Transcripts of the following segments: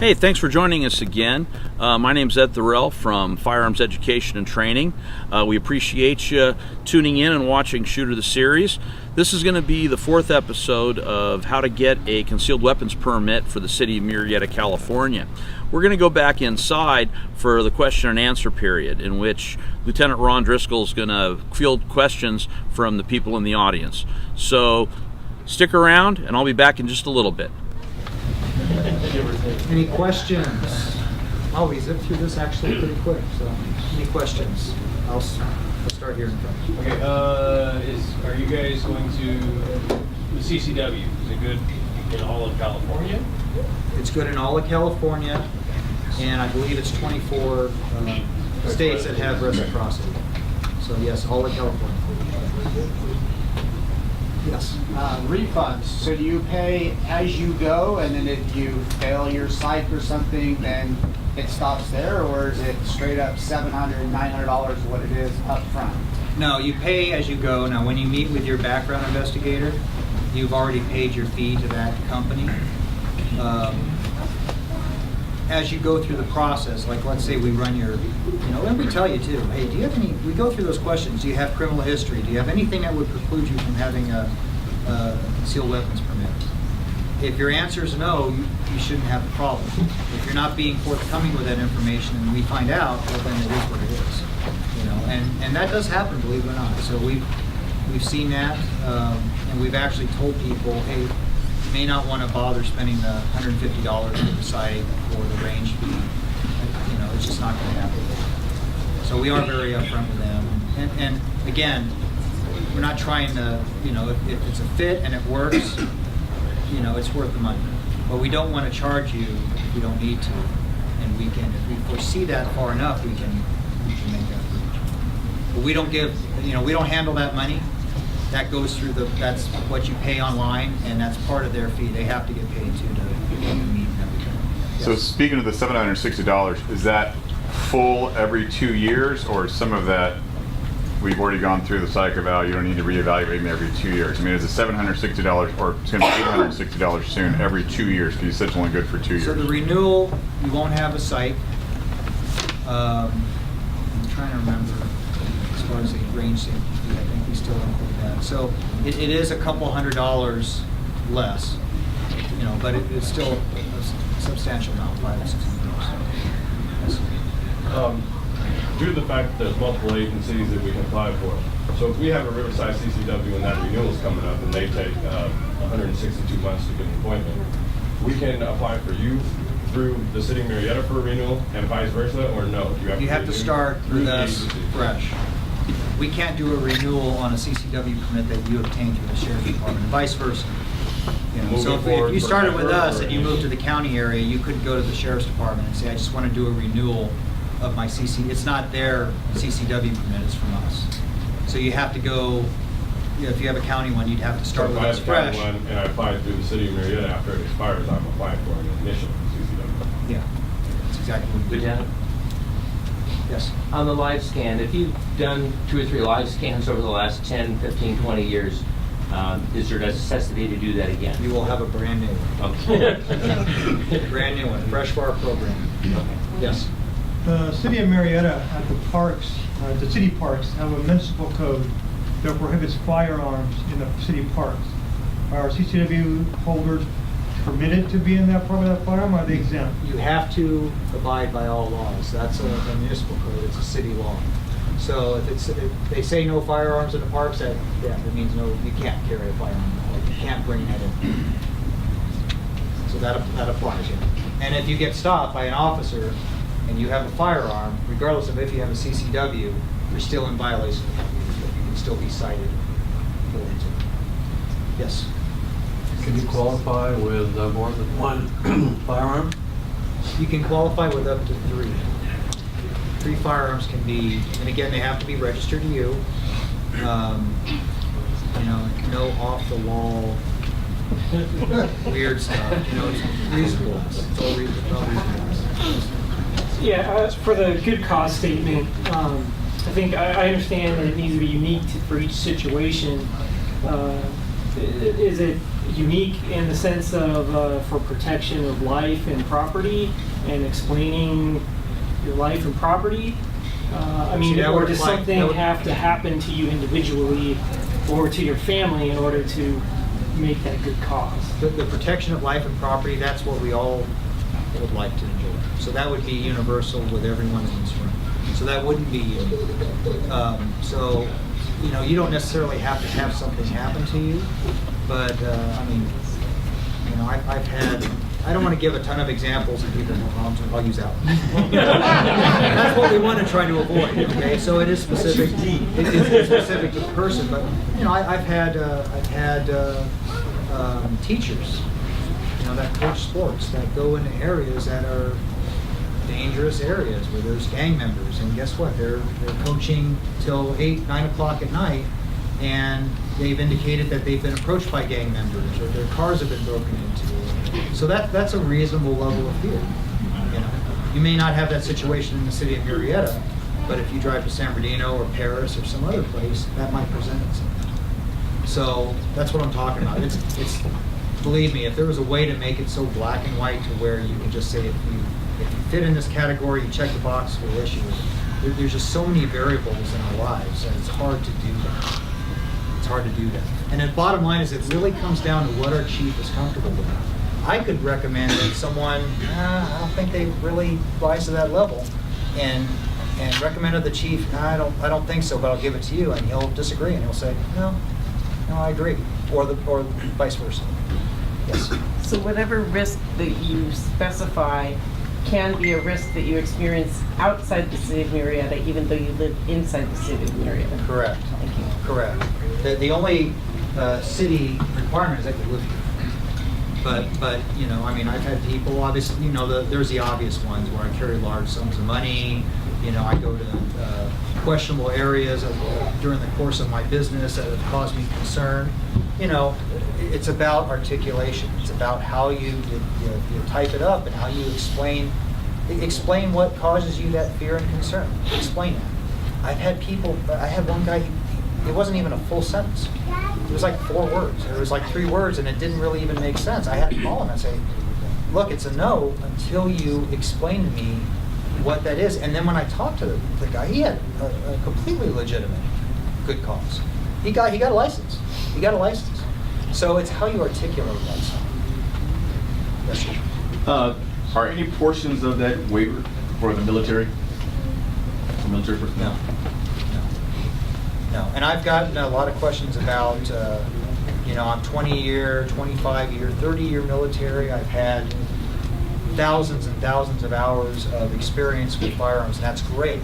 Hey, thanks for joining us again. My name's Ed Thorell from Firearms Education and Training. We appreciate you tuning in and watching Shooter the Series. This is going to be the 4th episode of how to get a concealed weapons permit for the City of Murrieta, California. We're going to go back inside for the question and answer period, in which Lieutenant Ron Driscoll is going to field questions from the people in the audience. So stick around, and I'll be back in just a little bit. Any questions? Oh, we zipped through this actually pretty quick, so any questions? I'll start here in front. Okay, are you guys going to the CCW? Is it good in all of California? It's good in all of California, and I believe it's 24 states that have reciprocity. So yes, all of California. Yes. Refunds. So do you pay as you go, and then if you fail your psych or something, then it stops there, or is it straight up $700, $900 what it is up front? No, you pay as you go. Now, when you meet with your background investigator, you've already paid your fee to that company. As you go through the process, like let's say we run your, and we tell you too, hey, do you have any, we go through those questions, do you have criminal history? Do you have anything that would preclude you from having a concealed weapons permit? If your answer is no, you shouldn't have a problem. If you're not being forthcoming with that information and we find out, well then it is what it is. And that does happen, believe it or not. So we've seen that, and we've actually told people, hey, you may not want to bother spending the $150 for the site or the range fee. It's just not going to happen. So we are very upfront with them. And again, we're not trying to, if it's a fit and it works, it's worth the money. But we don't want to charge you if we don't need to. And we can, if we foresee that far enough, we can make that work. But we don't give, we don't handle that money. That goes through that's what you pay online, and that's part of their fee. They have to get paid too to meet and everything. Yes. So speaking of the $760, is that full every 2 years, or some of that we've already gone through the cycle eval, you don't need to reevaluate me every 2 years? I mean, is it $760, or it's going to be $860 soon every 2 years, because you said it's only good for 2 years? So the renewal, you won't have a psych. I'm trying to remember as far as the range safety fee, I think we still include that. So it is a couple $100 less, but it's still a substantial amount, $500 or $600. Yes. Due to the fact that there's multiple agencies that we can apply for, so if we have a Riverside CCW and that renewal is coming up and they take 162 months to get an appointment, we can apply for you through the City of Murrieta for a renewal and vice versa, or no? You have to start with us fresh. We can't do a renewal on a CCW permit that you obtained through the Sheriff's Department, and vice versa. So if you started with us and you moved to the county area, you couldn't go to the Sheriff's Department and say, I just want to do a renewal of my CC. It's not their CCW permit, it's from us. So you have to go, if you have a county one, you'd have to start with us fresh. One, and I apply through the City of Murrieta after it expires, I'm applying for an initial CCW. Yeah, that's exactly what we do. Lieutenant? Yes. On the live scan, if you've done 2 or 3 live scans over the last 10, 15, 20 years, is there a necessity to do that again? You will have a brand new one. Okay. Brand new one, fresh for our program. Yes. The City of Murrieta at the parks, the city parks, have a municipal code that prohibits firearms in the city parks. Are CCW holders permitted to be in that part of that firearm, or are they exempt? You have to abide by all laws. That's a municipal code. It's a city law. So if they say no firearms in the parks, that means no. You can't carry a firearm in the park. You can't bring that in. So that applies. Yeah. And if you get stopped by an officer and you have a firearm, regardless of if you have a CCW, you're still in violation of that. You can still be cited for it. Yes. Can you qualify with more than one firearm? You can qualify with up to 3. 3 firearms can be, and again, they have to be registered to you. No off the wall weird stuff. It's reasonable. It's all reasonable. Yeah, for the good cause statement, I think I understand that it needs to be unique for each situation. Is it unique in the sense of for protection of life and property and explaining your life and property? I mean, that or would does apply- something that would- have to happen to you individually or to your family in order to make that good cause? The protection of life and property, that's what we all would like to enjoy. So that would be universal with everyone in this room. So that wouldn't be you. So, you know, you don't necessarily have to have something happen to you, but, I mean, you know, I've had, I don't want to give a ton of examples of people, I'll use that one. That's what we want to try to avoid, okay? So it is specific, it's specific to the person, but, you know, I've had teachers, you know, that coach sports, that go into areas that are dangerous areas where there's gang members, and guess what? They're coaching till 8, 9 o'clock at night, and they've indicated that they've been approached by gang members, or their cars have been broken into. So that's a reasonable level of fear. You know, you may not have that situation in the city of Murrieta, but if you drive to San Bernardino or Paris or some other place, that might present itself. So that's what I'm talking about. It's believe me, if there was a way to make it so black and white to where you can just say if you fit in this category, you check the box, we'll issue it. There's just so many variables in our lives, and it's hard to do that. It's hard to do that. And the bottom line is it really comes down to what our chief is comfortable with. I could recommend that someone, I don't think they really rise to that level, and recommend to the chief, I don't think so, but I'll give it to you, and he'll disagree, and he'll say, no, I agree, or vice versa. Yes. So whatever risk that you specify can be a risk that you experience outside the city of Murrieta, even though you live inside the city of Murrieta. Correct. Thank you. Correct. The only city requirement is that you live here. But you know, I mean, I've had people, obviously, you know, there's the obvious ones where I carry large sums of money. You know, I go to questionable areas during the course of my business that have caused me concern. You know, it's about articulation. It's about how you type it up and how you explain what causes you that fear and concern. Explain that. I've had people, I had one guy, it wasn't even a full sentence. It was like 4 words. It was like 3 words, and it didn't really even make sense. I had to call him and say, look, it's a no until you explain to me what that is. And then when I talked to the guy, he had a completely legitimate good cause. He got a license. He got a license. So it's how you articulate that stuff. Yes, sir. Are any portions of that waiver for the military? For military personnel? No. And I've gotten a lot of questions about, you know, I'm 20-year, 25-year, 30-year military. I've had thousands and thousands of hours of experience with firearms, and that's great.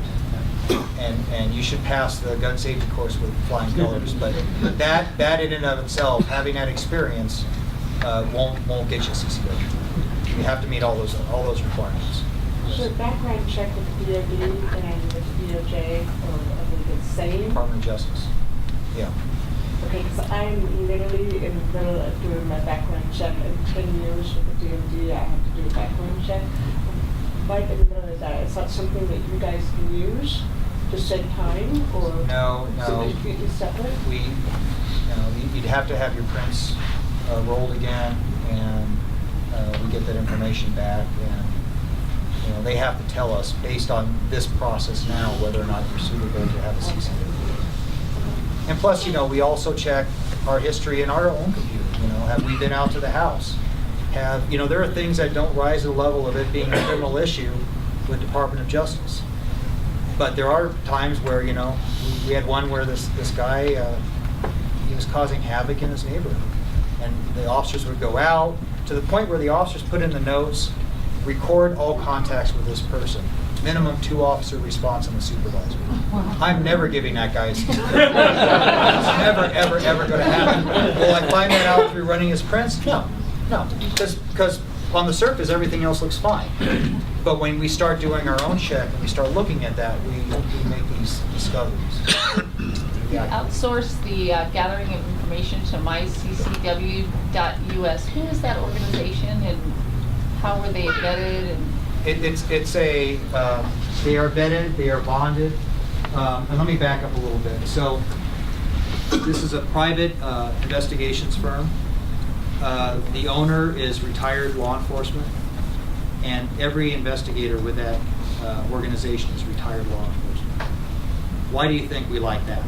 And you should pass the gun safety course with flying colors. But that in and of itself, having that experience, won't get you CCW. You have to meet all those requirements. So background check with the DOD and with the DOJ, or I think it's same? Department of Justice. Yeah. Okay, because I'm literally in the middle of doing my background check. In 10 years with the DOD, I have to do a background check. Right in the middle of that, is that something that you guys can use to save time, or? No. So they treat it separate? You'd have to have your prints rolled again, and we get that information back, and you know, they have to tell us based on this process now whether or not you're suitable to have a CCW. And plus, you know, we also check our history in our own computer. You know, have we been out to the house? You know, there are things that don't rise to the level of it being a criminal issue with Department of Justice. But there are times where, you know, we had one where this guy, he was causing havoc in his neighborhood. And the officers would go out to the point where the officers put in the notes, record all contacts with this person. Minimum 2 officer response and the supervisor. I'm never giving that guy a CCW. It's never, ever going to happen. Will I find that out through running his prints? No. Because on the surface, everything else looks fine. But when we start doing our own check and we start looking at that, we make these discoveries. You outsource the gathering of information to myccw.us. Who is that organization, and how were they vetted? They are vetted, they are bonded. And let me back up a little bit. So this is a private investigations firm. The owner is retired law enforcement, and every investigator with that organization is retired law enforcement. Why do you think we like that?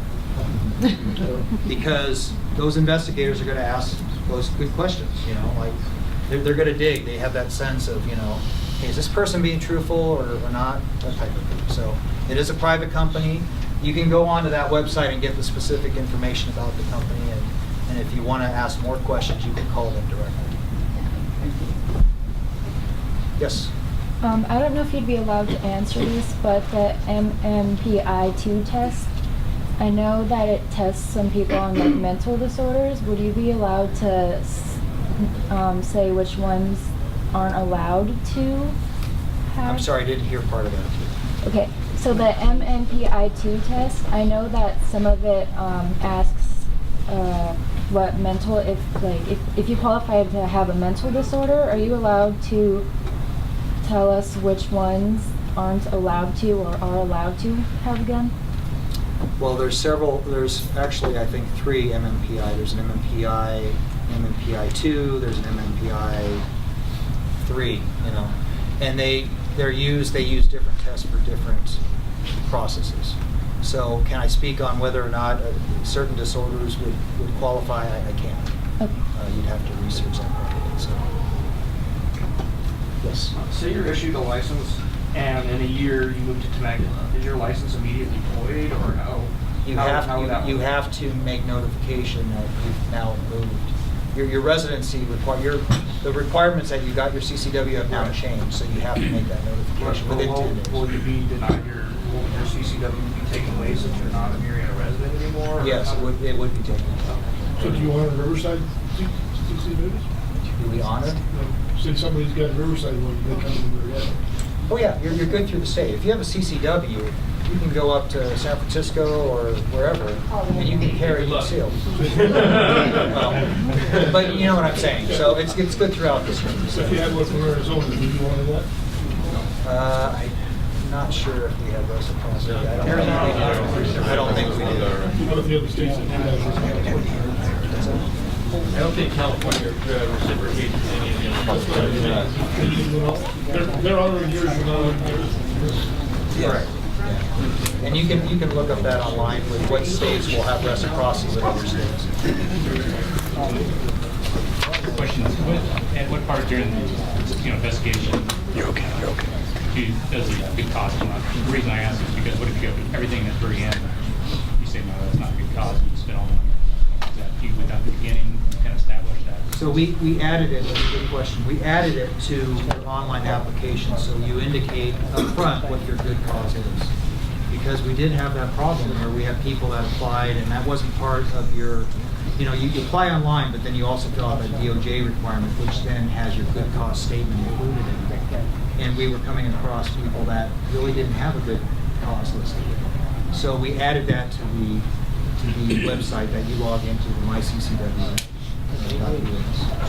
Because those investigators are going to ask those good questions, you know, like they're going to dig. They have that sense of, you know, hey, is this person being truthful or not? That type of thing. So it is a private company. You can go onto that website and get the specific information about the company, and if you want to ask more questions, you can call them directly. Yes? I don't know if you'd be allowed to answer this, but the MMPI-2 test, I know that it tests some people on like mental disorders. Would you be allowed to say which ones aren't allowed to have? I'm sorry, I didn't hear part of that. Okay, so the MMPI-2 test, I know that some of it asks what mental, if you qualify to have a mental disorder, are you allowed to tell us which ones aren't allowed to or are allowed to have a gun? Well, there's several. There's actually, I think, 3 MMPI. There's an MMPI, MMPI-2. There's an MMPI-3. You know, and they use different tests for different processes. So, can I speak on whether or not certain disorders would qualify? I can't. Okay. You'd have to research that properly. So, yes. Say you're issued a license, and in a year you move to Temecula. Is your license immediately void, or how? You have to make notification that you've now moved. Your residency the requirements that you got your CCW have now changed, so you have to make that notification within 10 days. Will you be denied your CCW be taken away since you're not a Murrieta resident anymore? Yes, it would be taken. So do you honor Riverside CCWs? Do we honor? Since somebody's got Riverside, well, they come to Murrieta. Oh yeah, you're good through the state. If you have a CCW, you can go up to San Francisco or wherever, and you can carry Conceal. But you know what I'm saying. So it's good throughout the state. So if you had one from Arizona, would you honor that? I'm not sure if we have reciprocity. I don't think we do. What if the other states that do that? I don't think California reciprocates any of the They're honoring yours and not honoring yours. Correct. Yeah. And you can look up that online with what states will have reciprocity with other states. Question: at what part during the investigation? You're okay. Does it good cause come up? The reason I ask is because what if you have everything at the very end? You say no, that's not a good cause. You spend all the money. Is that you without the beginning kind of establish that? So we added it. That's a good question. We added it to your online application, so you indicate up front what your good cause is. Because we did have that problem where we have people that applied, and that wasn't part of your. You know, you apply online, but then you also fill out that DOJ requirement, which then has your good cause statement included in it. And we were coming across people that really didn't have a good cause listed. So we added that to the website that you log into, the myccw. So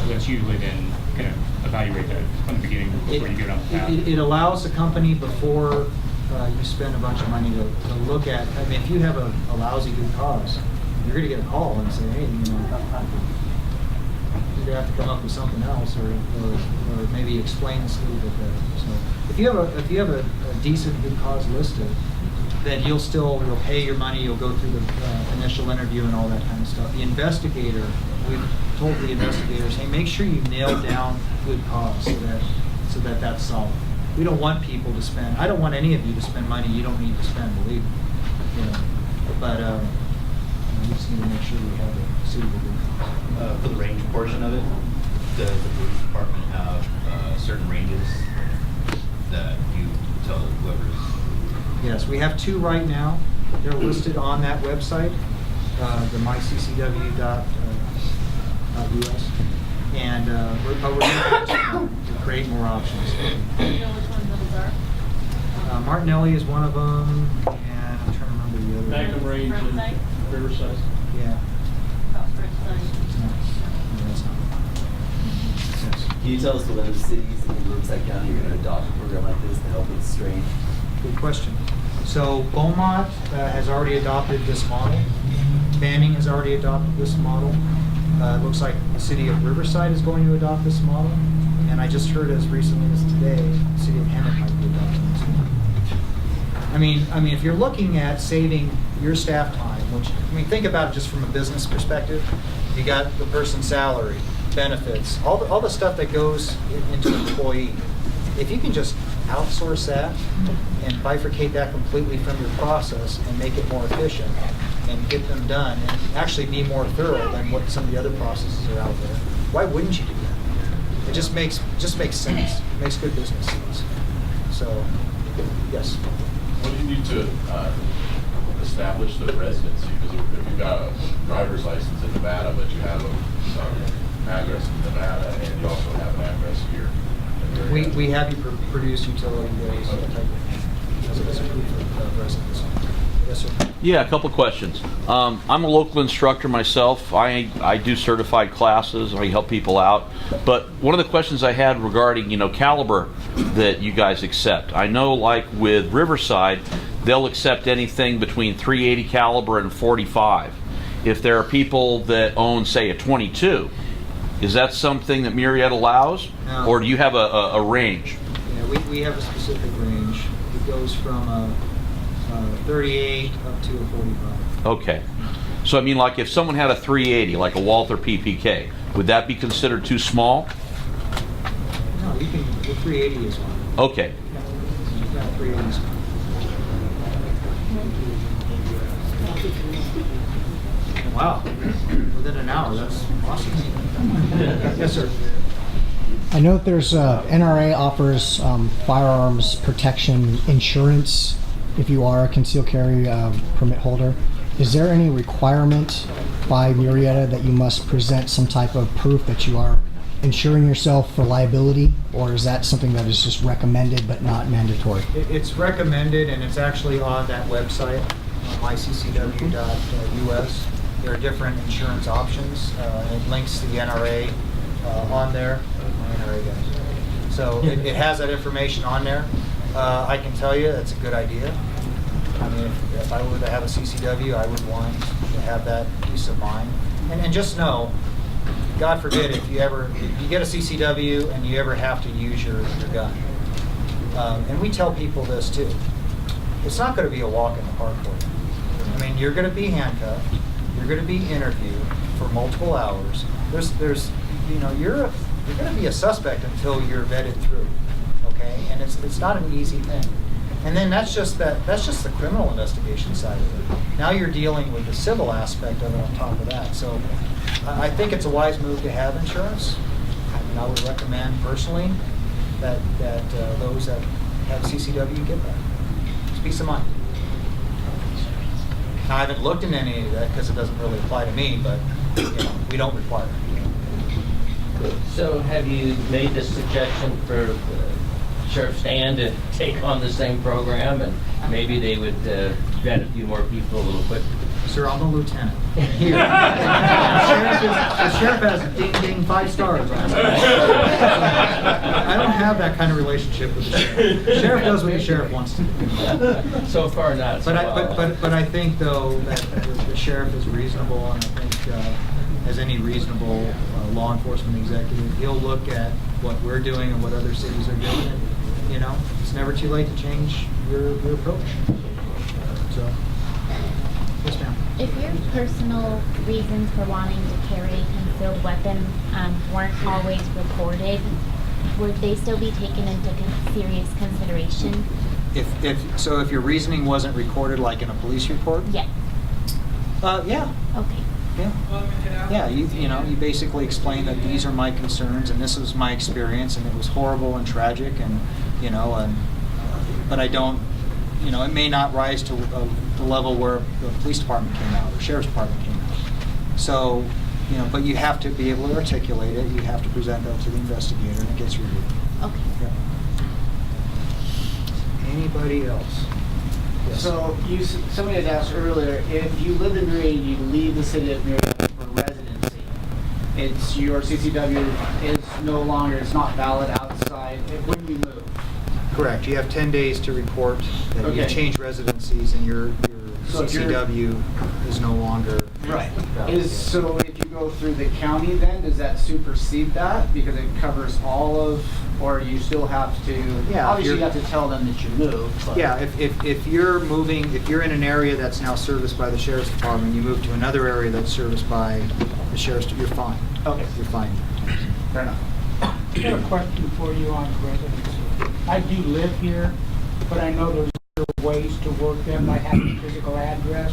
that's usually then kind of evaluate that from the beginning before you get on the path. It allows the company before you spend a bunch of money to look at. I mean, if you have a lousy good cause, you're going to get a call and say, hey, you know, you're going to have to come up with something else, or maybe explain this a little bit better. So if you have a decent good cause listed, then you'll pay your money. You'll go through the initial interview and all that kind of stuff. The investigator, we've told the investigators, hey, make sure you nail down good cause so that that's solid. We don't want people to spend. I don't want any of you to spend money you don't need to spend. Believe me. You know, but we just need to make sure we have a suitable good cause. For the range portion of it, does the police department have certain ranges that you tell whoever's? Yes, we have 2 right now. They're listed on that website, the myccw.us, and we're going to create more options. Do you know which ones those are? Martinelli is one of them, and I'm trying to remember the other. Magnum Range and Riverside. Yeah. Can you tell us what other cities in Riverside County are going to adopt a program like this to help with strain? Good question. So Beaumont has already adopted this model. Banning has already adopted this model. It looks like the City of Riverside is going to adopt this model, and I just heard as recently as today, the City of Hemet might be adopting this model. I mean, if you're looking at saving your staff time, which, I mean, think about it just from a business perspective. You got the person's salary, benefits, all the stuff that goes into an employee. If you can just outsource that and bifurcate that completely from your process and make it more efficient and get them done and actually be more thorough than what some of the other processes are out there, why wouldn't you do that? It just makes sense. It makes good business sense. So, yes. What do you need to establish the residency? Because if you've got a driver's license in Nevada, but you have an address in Nevada, and you also have an address here. We have you produce utility bills type of thing as a proof of residence. Yes, sir. Yeah, a couple questions. I'm a local instructor myself. I do certified classes. I help people out. But one of the questions I had regarding, caliber that you guys accept. I know, like with Riverside, they'll accept anything between .380 caliber and .45. If there are people that own, say, a .22, is that something that Murrieta allows, No. or do you have a range? Yeah, we have a specific range. It goes from 38 up to a 45. Okay. So I mean, like if someone had a .380, like a Walther PPK, would that be considered too small? No, you can. The 380 is one. Okay. Yeah, 380 is fine. Wow. Within an hour, that's awesome. Yes, sir. I know that there's NRA offers firearms protection insurance if you are a concealed carry permit holder. Is there any requirement by Murrieta that you must present some type of proof that you are insuring yourself for liability, or is that something that is just recommended but not mandatory? It's recommended, and it's actually on that website, myccw.us. There are different insurance options, and it links to the NRA on there. NRA guys. So it has that information on there. I can tell you that's a good idea. I mean, if I were to have a CCW, I would want to have that peace of mind. And just know, God forbid, if you get a CCW and you ever have to use your gun. And we tell people this too. It's not going to be a walk in the park for you. I mean, you're going to be handcuffed. You're going to be interviewed for multiple hours. You're going to be a suspect until you're vetted through. Okay, and it's not an easy thing. And then that's just the criminal investigation side of it. Now you're dealing with the civil aspect of it on top of that. So I think it's a wise move to have insurance. And I would recommend personally that those that have CCW get that. It's peace of mind. Now, I haven't looked into any of that because it doesn't really apply to me, but we don't require it. So have you made the suggestion for Sheriff Stan to take on the same program, and maybe they would vet a few more people a little quicker? Sir, I'm a lieutenant. Here. The sheriff has ding ding 5 stars. I don't have that kind of relationship with the sheriff. The sheriff does what the sheriff wants to do. So far, not. But I think though that the sheriff is reasonable, and I think as any reasonable law enforcement executive, he'll look at what we're doing and what other cities are doing. And, it's never too late to change your approach. So. Yes, ma'am. If your personal reasons for wanting to carry a concealed weapon weren't always reported, would they still be taken into serious consideration? If your reasoning wasn't recorded, like in a police report? Yeah. Yeah. Okay. Yeah. You basically explain that these are my concerns and this was my experience and it was horrible and tragic and but I don't. It may not rise to the level where the police department came out or sheriff's department came out. So, but you have to be able to articulate it. You have to present that to the investigator, and it gets reviewed. Okay. Yeah. Anybody else? Yes. So somebody had asked earlier, if you live in Murrieta, you leave the city of Murrieta for residency. It's your CCW it's not valid outside. When you move. Correct. You have 10 days to report that you've changed residencies and your CCW is no longer Right. So if you go through the county then, does that supersede that? Because it covers all of, or you still have to, Yeah, obviously you you're- have to tell them that you moved, but. Yeah, if you're moving, if you're in an area that's now serviced by the sheriff's department, you move to another area that's serviced by the sheriff's, you're fine. Okay. You're fine. Fair enough. I got a question for you on residency. I do live here, but I know there's other ways to work them by having a physical address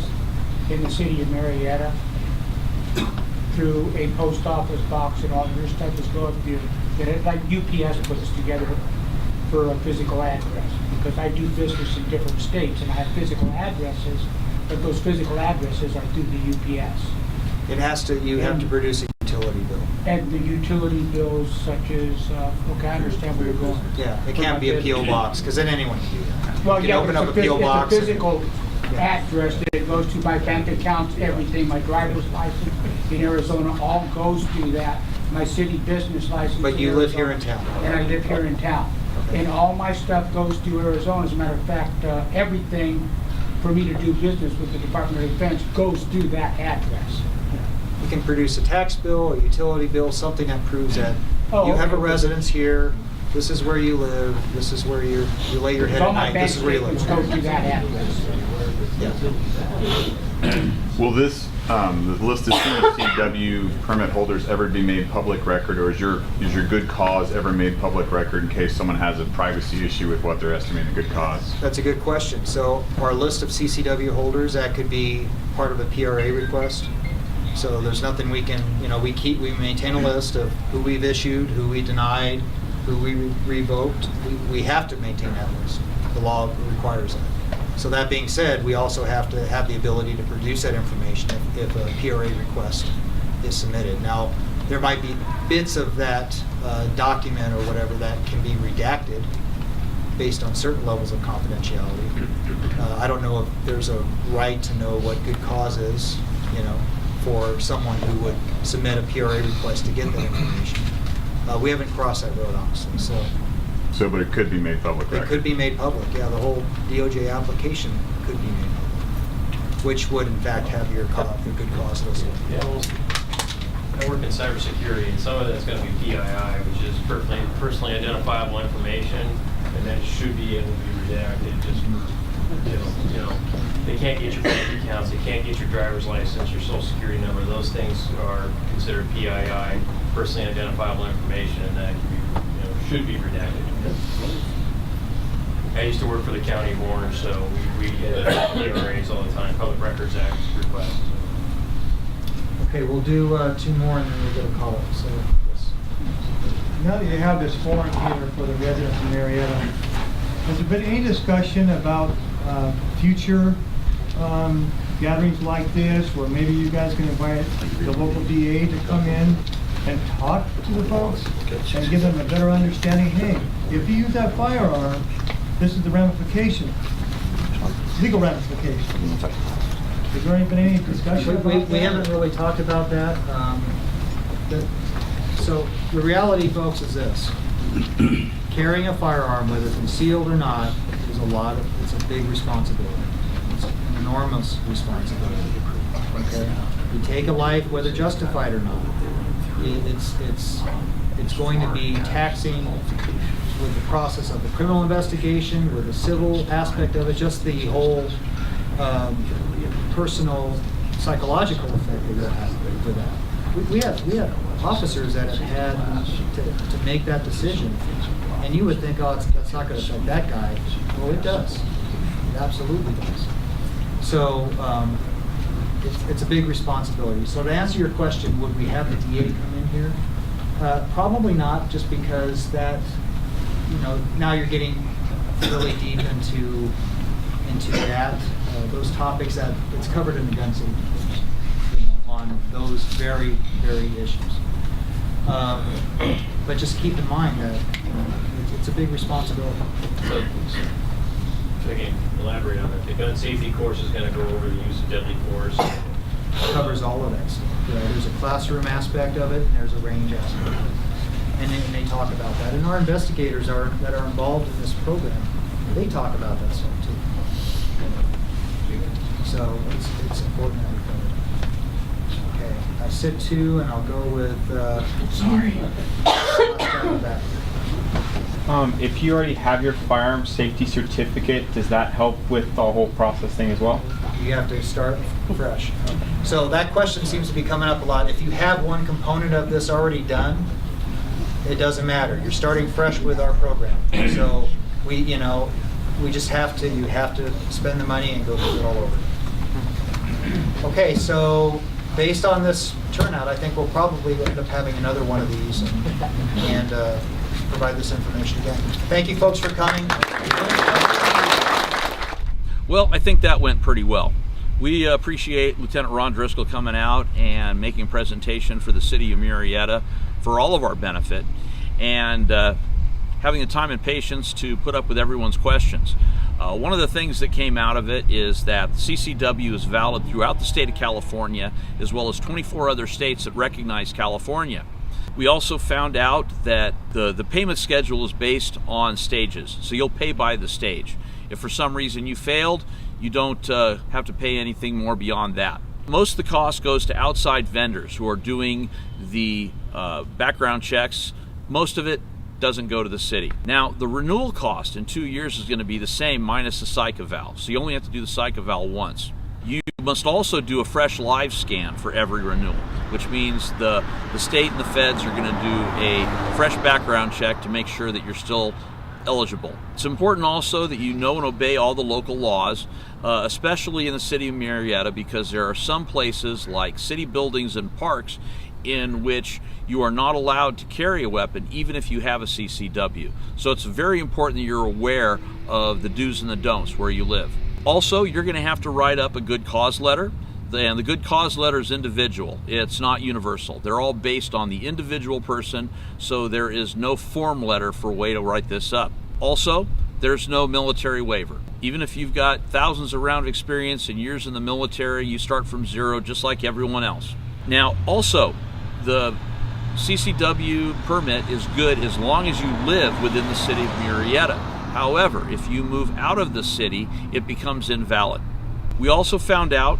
in the city of Murrieta through a post office box and all your stuff is going to be, like UPS puts us together for a physical address. Because I do business in different states and I have physical addresses, but those physical addresses are through the UPS. It has to, you have to produce a utility bill. And the utility bills such as, okay, I understand where you're going. Yeah, it can't be a PO box, because then anyone can do that. Well, You can yeah, open but up it's a PO box. a and- physical address that it goes to, my bank accounts, everything, my driver's license in Arizona all goes to that, my city business license. But you in live here Arizona, in town. And I live here in town. And all my stuff goes to Arizona. As a matter of fact, everything for me to do business with the Department of Defense goes through that address. You can produce a tax bill, a utility bill, something that proves that Oh, you have a okay. residence here, this is where you live, this is where you lay your head All at my night, bank this is where you statements live. go through that address. Will this, the list of CCW permit holders ever be made public record, or is your good cause ever made public record in case someone has a privacy issue with what they're estimating a good cause? That's a good question. So our list of CCW holders, that could be part of a PRA request. So there's nothing we can, we maintain a list of who we've issued, who we denied, who we revoked. We have to maintain that list. The law requires that. So that being said, we also have to have the ability to produce that information if a PRA request is submitted. Now, there might be bits of that document or whatever that can be redacted based on certain levels of confidentiality. I don't know if there's a right to know what good cause is, for someone who would submit a PRA request to get that information. We haven't crossed that road, honestly, But it could be made public record? it could be made public, yeah, the whole DOJ application could be made public, which would in fact have your good cause listed. I work in cybersecurity, and some of that's going to be PII, which is personally identifiable information, and that should be able to be redacted. Just they can't get your bank accounts, they can't get your driver's license, your social security number. Those things are considered PII, personally identifiable information, and that should be redacted. I used to work for the county of Orange, so we get PRAs all the time, Public Records Act requests. Okay, we'll do 2 more and then we'll get a call. So, yes. Now that you have this forum here for the residents of Murrieta, has there been any discussion about future gatherings like this, where maybe you guys can invite the local DA to come in and talk to the folks and give them a better understanding? Hey, if you use that firearm, this is the ramification, legal ramification. Has there been any discussion about that? We haven't really talked about that. So the reality, folks, is this. Carrying a firearm, whether concealed or not, is it's a big responsibility. It's an enormous responsibility. Okay? You take a life, whether justified or not. It's going to be taxing with the process of the criminal investigation, with the civil aspect of it, just the whole personal psychological effect of that. For that. We have officers that have had to make that decision, and you would think, oh, that's not going to affect that guy. Well, it does. It absolutely does. So it's a big responsibility. So to answer your question, would we have the DA come in here? Probably not, just because that, now you're getting really deep into that, those topics that it's covered in the gun safety on those very, very issues. But just keep in mind that it's a big responsibility. So I can elaborate on that. The gun safety course is going to go over the use of deadly force. Covers all of that stuff. There's a classroom aspect of it, and there's a range aspect of it. And they talk about that. And our investigators that are involved in this program, they talk about that stuff too. So it's important that we cover that. sit 2, and I'll go with. Sorry. Down the back. If you already have your firearm safety certificate, does that help with the whole process thing as well? You have to start fresh. So that question seems to be coming up a lot. If you have one component of this already done, it doesn't matter. You're starting fresh with our program. So we just have to, you have to spend the money and go through it all over. Okay, so based on this turnout, I think we'll probably end up having another one of these and provide this information again. Thank you folks for coming. Well, I think that went pretty well. We appreciate Lieutenant Ron Driscoll coming out and making a presentation for the City of Murrieta for all of our benefit, and having the time and patience to put up with everyone's questions. One of the things that came out of it is that CCW is valid throughout the state of California, as well as 24 other states that recognize California. We also found out that the payment schedule is based on stages, so you'll pay by the stage. If for some reason you failed, you don't have to pay anything more beyond that. Most of the cost goes to outside vendors who are doing the background checks. Most of it doesn't go to the city. Now, the renewal cost in 2 years is going to be the same minus the psych eval, so you only have to do the psych eval once. You must also do a fresh live scan for every renewal, which means the state and the feds are going to do a fresh background check to make sure that you're still eligible. It's important also that you know and obey all the local laws, especially in the City of Murrieta, because there are some places like city buildings and parks in which you are not allowed to carry a weapon even if you have a CCW. So it's very important that you're aware of the do's and the don'ts where you live. Also, you're going to have to write up a good cause letter, and the good cause letter is individual. It's not universal. They're all based on the individual person, so there is no form letter for a way to write this up. Also, there's no military waiver. Even if you've got thousands of rounds of experience and years in the military, you start from zero just like everyone else. Now, also, the CCW permit is good as long as you live within the City of Murrieta. However, if you move out of the city, it becomes invalid. We also found out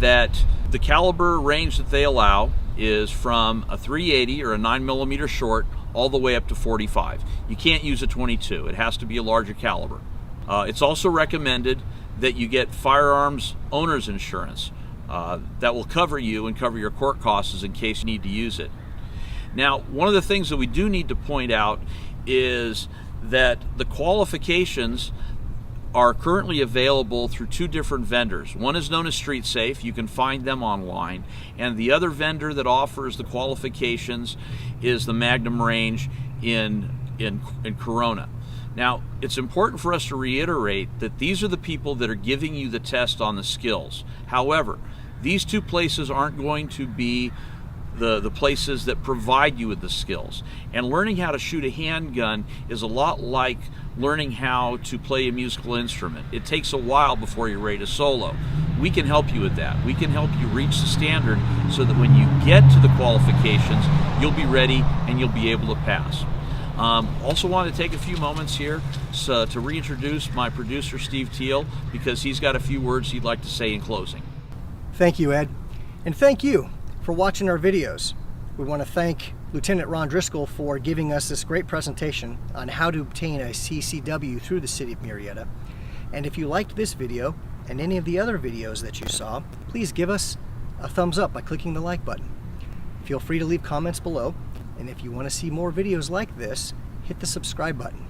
that the caliber range that they allow is from a .380 or a 9mm short all the way up to .45. You can't use a .22. It has to be a larger caliber. It's also recommended that you get firearms owner's insurance. That will cover you and cover your court costs in case you need to use it. Now, one of the things that we do need to point out is that the qualifications are currently available through 2 different vendors. One is known as Street Safe. You can find them online. And the other vendor that offers the qualifications is the Magnum range in Corona. Now, it's important for us to reiterate that these are the people that are giving you the test on the skills. However, these 2 places aren't going to be the places that provide you with the skills. And learning how to shoot a handgun is a lot like learning how to play a musical instrument. It takes a while before you're ready to solo. We can help you with that. We can help you reach the standard so that when you get to the qualifications, you'll be ready and you'll be able to pass. Also want to take a few moments here to reintroduce my producer, Steve Teal, because he's got a few words he'd like to say in closing. Thank you, Ed. And thank you for watching our videos. We want to thank Lieutenant Ron Driscoll for giving us this great presentation on how to obtain a CCW through the City of Murrieta. And if you liked this video and any of the other videos that you saw, please give us a thumbs up by clicking the like button. Feel free to leave comments below, and if you want to see more videos like this, hit the subscribe button.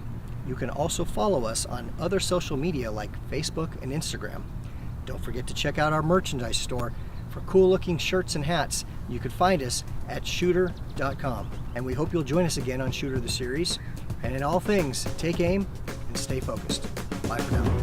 You can also follow us on other social media like Facebook and Instagram. Don't forget to check out our merchandise store for cool looking shirts and hats. You can find us at shooter.com. And we hope you'll join us again on Shooter the Series. And in all things, take aim and stay focused. Bye for now.